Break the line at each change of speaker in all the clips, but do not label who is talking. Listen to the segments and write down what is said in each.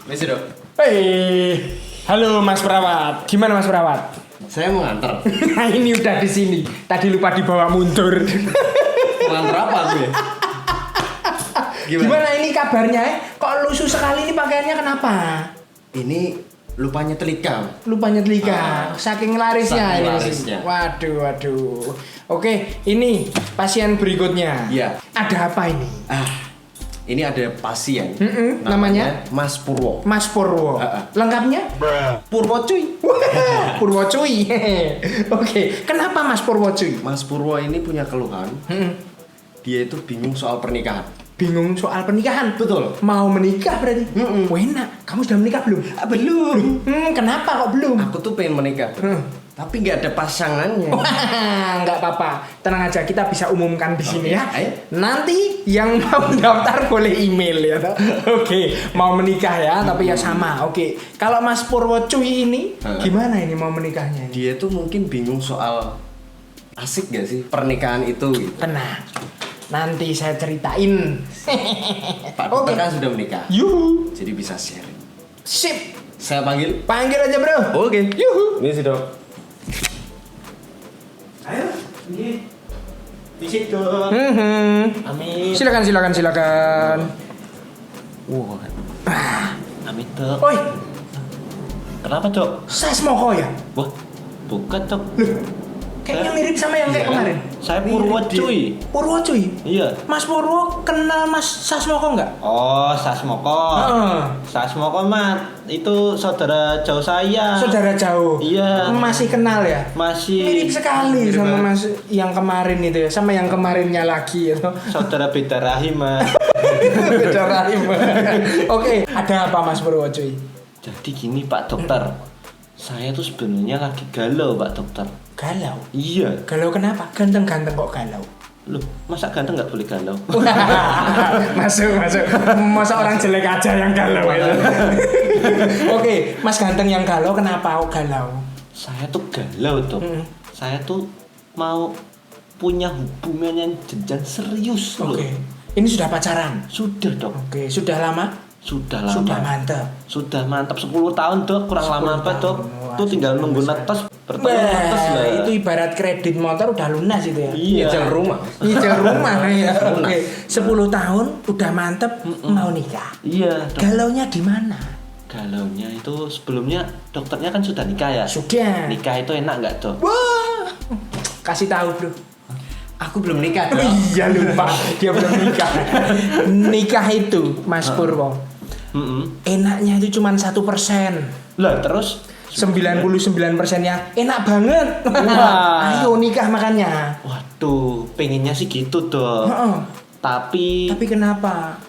Wes dok.
Hei, halo Mas Perawat. Gimana Mas Perawat?
Saya mau nganter.
Nah ini udah di sini. Tadi lupa dibawa mundur.
Nganter apa gue?
Gimana ini kabarnya? Kok lusuh sekali ini pakaiannya kenapa?
Ini lupa nyetrika.
Lupa nyetrika. Saking larisnya
Saking
ini.
larisnya.
Waduh. Oke, ini pasien berikutnya.
Iya.
Ada apa ini?
Ini ada pasien.
Namanya
Mas Purwo.
Mas Purwo. Lengkapnya?
Purwo cuy.
Purwo cuy. Oke, kenapa Mas Purwo cuy?
Mas Purwo ini punya keluhan. Dia itu bingung soal pernikahan.
Bingung soal pernikahan?
Betul.
Mau menikah berarti? Enak. Kamu sudah menikah belum?
Belum.
Kenapa kok belum?
Aku tuh pengen menikah. Tapi nggak ada pasangannya.
Nggak apa-apa, tenang aja, kita bisa umumkan di sini ya.
Ayo.
Nanti yang mau daftar boleh email ya. Oke, mau menikah ya, tapi ya sama. Oke, kalau Mas Purwo cuy ini gimana ini mau menikahnya?
Dia tuh mungkin bingung soal asik gak sih pernikahan itu gitu.
Tenang, nanti saya ceritain.
Pak dokter kan sudah menikah.
Yuhu,
Jadi bisa sharing.
sip.
Saya panggil.
Panggil aja bro.
Oke.
Yuhu.
Ini sih dok.
Ayo, ini visit dong. Amin.
Silakan.
Wah. Amin dok.
Oi,
Kenapa dok?
Sasmoko ya?
Wah, bukan dok.
Kayaknya mirip sama yang kayak kemarin.
Saya Purwo cuy.
Purwo cuy.
Iya.
Mas Purwo kenal Mas Sasmoko nggak?
Oh, Sasmoko. Sasmoko mah itu saudara jauh saya.
Saudara jauh.
Iya.
Masih kenal ya?
Masih
Mirip sekali
Mirip
sama
banget.
Mas yang kemarin itu ya, sama yang kemarinnya lagi itu.
saudara beda rahim mah.
Beda rahim. Oke, ada apa Mas Purwo cuy?
Jadi gini Pak Dokter. Saya tuh sebenarnya lagi galau Pak Dokter.
Galau.
Iya.
Galau kenapa? Ganteng-ganteng kok galau.
Loh, masa ganteng nggak boleh galau?
masuk. Masa orang jelek aja yang galau ya? Oke, Mas ganteng yang galau kenapa kok galau?
Saya tuh galau dok. Saya tuh mau punya hubungan yang jenjang serius loh.
Oke. Ini sudah pacaran?
Sudah dok.
Oke, sudah lama?
Sudah lama.
Sudah mantap.
Sudah mantap 10 tahun dok. Kurang
10
lama apa dok?
tahun.
Tuh tinggal nunggu netes. Bertahun-netes lah.
Itu ibarat kredit motor udah lunas itu ya.
Iya.
Nyicil rumah.
Nyicil rumah ya. Oke, 10 tahun udah mantep mau nikah.
Iya dok.
Galaunya di mana?
Galaunya itu sebelumnya dokternya kan sudah nikah ya.
Sudah.
Nikah itu enak nggak dok?
Wah. Kasih tahu, Bro.
Aku belum nikah
Oh,
dok.
iya lupa, dia belum nikah. Nikah itu, Mas Purwo, enaknya itu cuma 1%.
Lah terus
99%-nya enak banget.
Wah.
Ayo nikah makanya.
waduh, pengennya sih gitu dok.
Heeh.
Tapi
Tapi kenapa?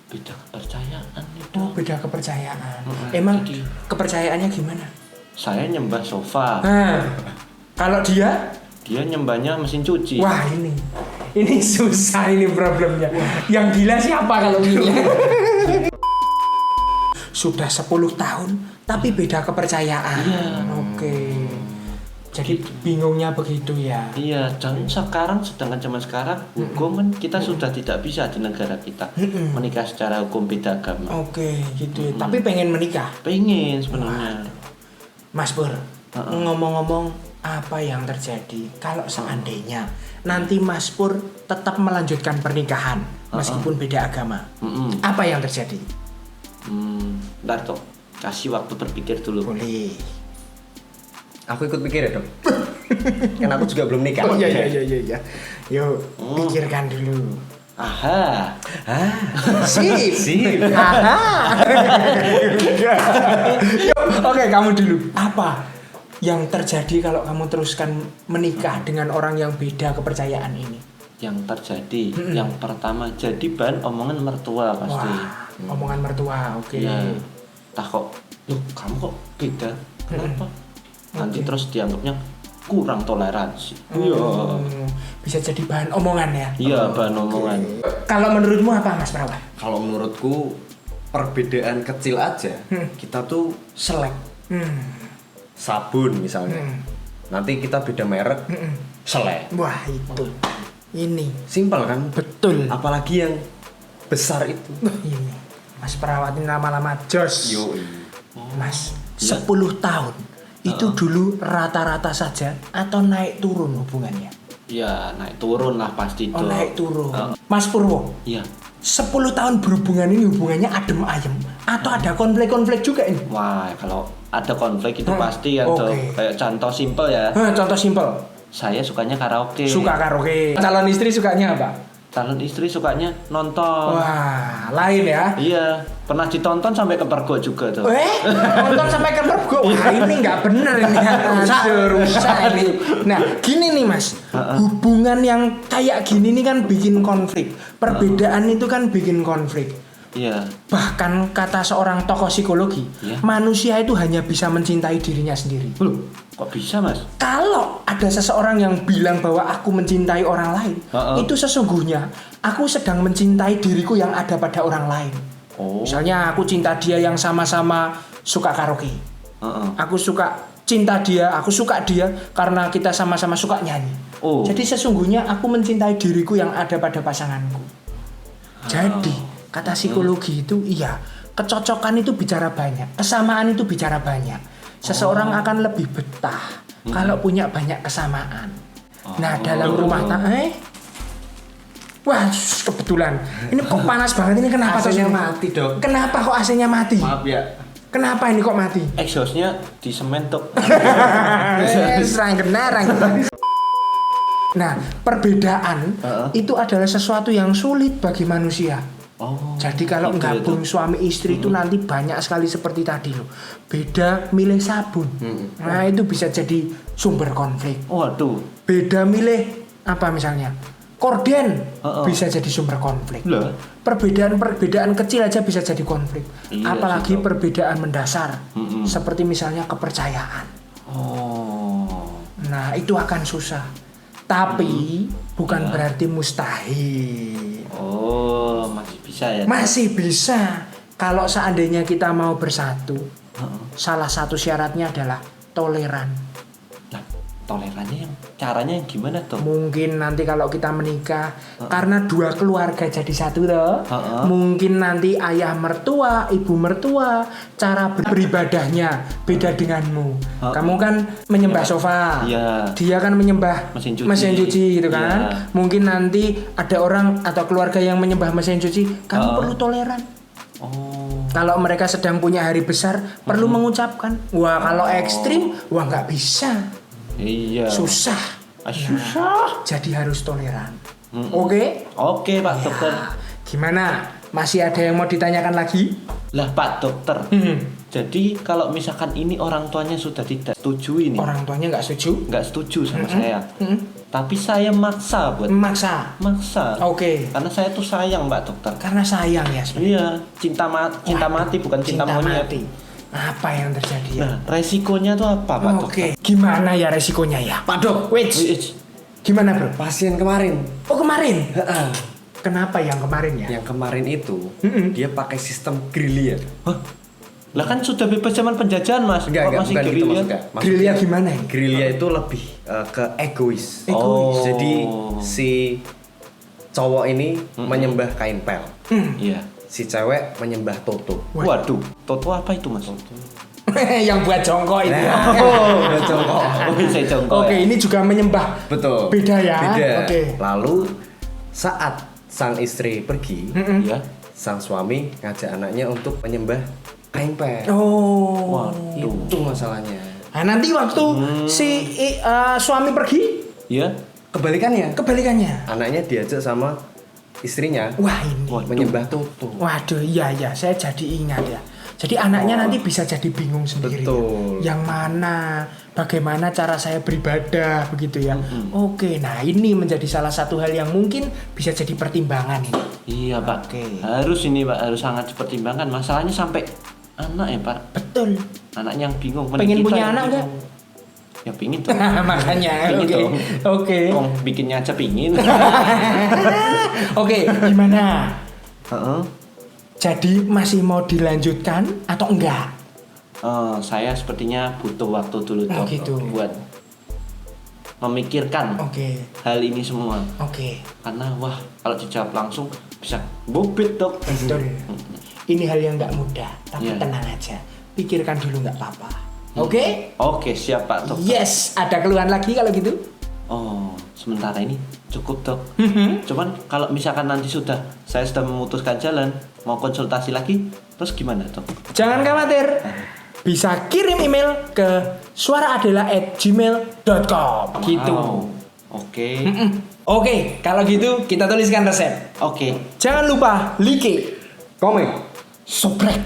beda kepercayaan itu.
Oh, beda kepercayaan. Emang
jadi-
kepercayaannya gimana?
Saya nyembah sofa.
Nah, kalau dia,
Dia nyembahnya mesin cuci.
wah ini susah ini problemnya. Yang gila siapa kalau ini? Sudah 10 tahun tapi beda kepercayaan.
Iya.
Oke. Jadi bingungnya begitu ya.
Iya, dan sekarang sedangkan zaman sekarang hukum kan kita sudah tidak bisa di negara kita menikah secara hukum beda agama.
Oke, gitu ya. Tapi pengen menikah.
Pengen sebenarnya.
Mas Pur, ngomong-ngomong apa yang terjadi kalau seandainya nanti Mas Pur tetap melanjutkan pernikahan meskipun beda agama? Apa yang terjadi?
Ntar dok, kasih waktu berpikir dulu.
Boleh.
Aku ikut pikir ya dok. Kan aku juga belum nikah.
Oh iya. Yuk, pikirkan dulu.
Aha.
Sip. Aha. Yuk, oke, kamu dulu. Apa yang terjadi kalau kamu teruskan menikah dengan orang yang beda kepercayaan ini?
Yang terjadi, yang pertama jadi bahan omongan mertua pasti.
Wah, omongan mertua, oke.
Iya. Tak kok, loh kamu kok beda? Kenapa? Nanti terus dianggapnya kurang toleransi. Iya.
Bisa jadi bahan omongan ya?
Iya, bahan omongan.
Kalau menurutmu apa Mas Prawan?
Kalau menurutku perbedaan kecil aja kita tuh selek. Sabun misalnya. Nanti kita beda merek, selek.
Wah itu. Ini.
Simpel kan?
Betul.
Apalagi yang besar itu.
Ini Mas perawat ini lama-lama jos.
Yo.
Mas,
Iya.
10 tahun itu dulu rata-rata saja atau naik turun hubungannya?
Ya naik turun lah pasti
Oh,
Dok.
naik turun. Mas Purwo,
Iya.
10 tahun berhubungan ini hubungannya adem ayem atau ada konflik-konflik juga ini?
Wah, kalau ada konflik itu
Hmm,
pasti ya Dok.
oke.
Kayak contoh simpel ya.
Contoh simpel.
Saya sukanya karaoke.
Suka karaoke. Calon istri sukanya apa?
Calon istri sukanya nonton.
Wah, lain ya.
Iya, pernah ditonton sampai kepergok juga tuh.
Nonton sampai kepergok. Wah, ini nggak bener ini. Rusak ini. Nah, gini nih Mas. Hubungan yang kayak gini nih kan bikin konflik. Perbedaan itu kan bikin konflik.
Iya.
Bahkan kata seorang tokoh psikologi,
Iya.
manusia itu hanya bisa mencintai dirinya sendiri.
Loh, kok bisa Mas?
Kalau ada seseorang yang bilang bahwa aku mencintai orang lain, itu sesungguhnya aku sedang mencintai diriku yang ada pada orang lain.
Oh.
Misalnya aku cinta dia yang sama-sama suka karaoke. Aku cinta dia, aku suka dia karena kita sama-sama suka nyanyi.
Oh.
Jadi sesungguhnya aku mencintai diriku yang ada pada pasanganku. Jadi kata psikologi itu iya, kecocokan itu bicara banyak, kesamaan itu bicara banyak. Seseorang akan lebih betah kalau punya banyak kesamaan. Nah, dalam rumah tangga wah, kebetulan. Ini kok panas banget ini, kenapa
AC-nya
Tos?
mati, Dok.
Kenapa kok AC-nya mati?
Maaf ya.
Kenapa ini kok mati?
Exhaustnya di semen Dok.
Serang kena. Nah, perbedaan itu adalah sesuatu yang sulit bagi manusia.
Oh.
Jadi kalau
gitu ya,
gabung
Dok.
suami istri itu nanti banyak sekali seperti tadi loh. Beda milih sabun. Nah, itu bisa jadi sumber konflik.
Waduh.
Beda milih apa misalnya? Korden bisa jadi sumber konflik.
Lah.
Perbedaan kecil aja bisa jadi konflik.
Iya
Apalagi
sih, Dok.
perbedaan mendasar. Seperti misalnya kepercayaan.
Oh.
Nah, itu akan susah. Tapi bukan berarti mustahil.
Oh, masih bisa ya.
Masih bisa. Kalau seandainya kita mau bersatu, salah satu syaratnya adalah toleran.
Nah, tolerannya yang caranya yang gimana tuh?
Mungkin nanti kalau kita menikah, karena dua keluarga jadi satu toh. Mungkin nanti ayah mertua, ibu mertua, cara beribadahnya beda denganmu. Kamu kan menyembah sofa.
Iya.
Dia kan menyembah
Mesin cuci.
mesin cuci gitu kan.
Iya.
Mungkin nanti ada orang atau keluarga yang menyembah mesin cuci. Kamu perlu toleran.
Oh.
Kalau mereka sedang punya hari besar, perlu mengucapkan. Wah, kalau ekstrim, wah nggak bisa.
Iya.
Susah.
Susah.
Jadi harus toleran. Oke?
Oke, Pak
Ya.
Dokter.
Gimana? Masih ada yang mau ditanyakan lagi?
Lah, Pak Dokter. Jadi kalau misalkan ini orang tuanya sudah tidak setuju ini,
Orang tuanya nggak setuju?
nggak setuju sama saya, tapi saya maksa buat
Maksa.
maksa.
Oke.
Karena saya tuh sayang, Pak Dokter.
Karena sayang ya sebenarnya.
Iya, cinta mati bukan cinta monyet.
mati. Apa yang terjadi ya?
Nah, resikonya tuh apa, Pak Dokter?
Oke. Gimana ya resikonya ya?
Pak Dok,
Wait. Gimana bro?
pasien kemarin.
Oh kemarin? Kenapa yang kemarin ya?
Yang kemarin itu dia pakai sistem gerilya.
Hah? Lah kan sudah bebas zaman penjajahan, Mas.
Enggak,
Kok masih
bukan gitu
gerilya?
maksudnya.
Gerilya gimana ya?
Gerilya itu lebih ke egois.
Egois.
Jadi si cowok ini menyembah kain pel.
Iya.
Si cewek menyembah Toto.
Waduh, Toto apa itu, Mas?
Yang buat jongkok itu.
Oh, jongkok. Oh, bisa jongkok.
Oke,
ya?
ini juga menyembah.
Betul.
Beda ya?
Beda.
Oke.
Lalu saat sang istri pergi,
Ya.
sang suami ngajak anaknya untuk menyembah kain pel.
Oh.
Waduh.
Itu masalahnya.
Nah, nanti waktu suami pergi,
Ya.
kebalikannya.
Anaknya diajak sama istrinya
Wah ini.
Waduh.
menyembah Toto.
Waduh, iya ya, saya jadi ingat ya. Jadi anaknya nanti bisa jadi bingung sendiri.
Betul.
Yang mana, bagaimana cara saya beribadah begitu ya. Oke, nah ini menjadi salah satu hal yang mungkin bisa jadi pertimbangan ini.
Iya, Pak.
Oke.
Harus ini, Pak, harus sangat dipertimbangkan. Masalahnya sampai anak ya, Pak.
Betul.
Anaknya yang bingung.
Pengen
Kita
punya
yang
anak
bingung. Ya pingin tuh.
Makanya,
Pingin
oke.
dong.
Oke.
Kong bikinnya aja pingin.
Oke, gimana?
Heeh.
Jadi masih mau dilanjutkan atau enggak?
Saya sepertinya butuh waktu dulu
Oh,
Dok,
gitu.
buat memikirkan
Oke.
hal ini semua.
Oke.
Karena wah, kalau dijawab langsung bisa bobit dok.
Betul. Ini hal yang nggak mudah, tapi
Iya.
tenang aja. Pikirkan dulu nggak apa-apa. Oke?
Oke, siap Pak Dokter.
Yes, ada keluhan lagi kalau gitu?
Oh, sementara ini cukup dok. Cuman kalau misalkan nanti saya sudah memutuskan jalan, mau konsultasi lagi, terus gimana dok?
Jangan khawatir. Bisa kirim email ke suaraadela@gmail.com gitu.
Wow. Oke.
Oke, kalau gitu kita tuliskan resep.
Oke.
Jangan lupa like,
Komen.
subscribe.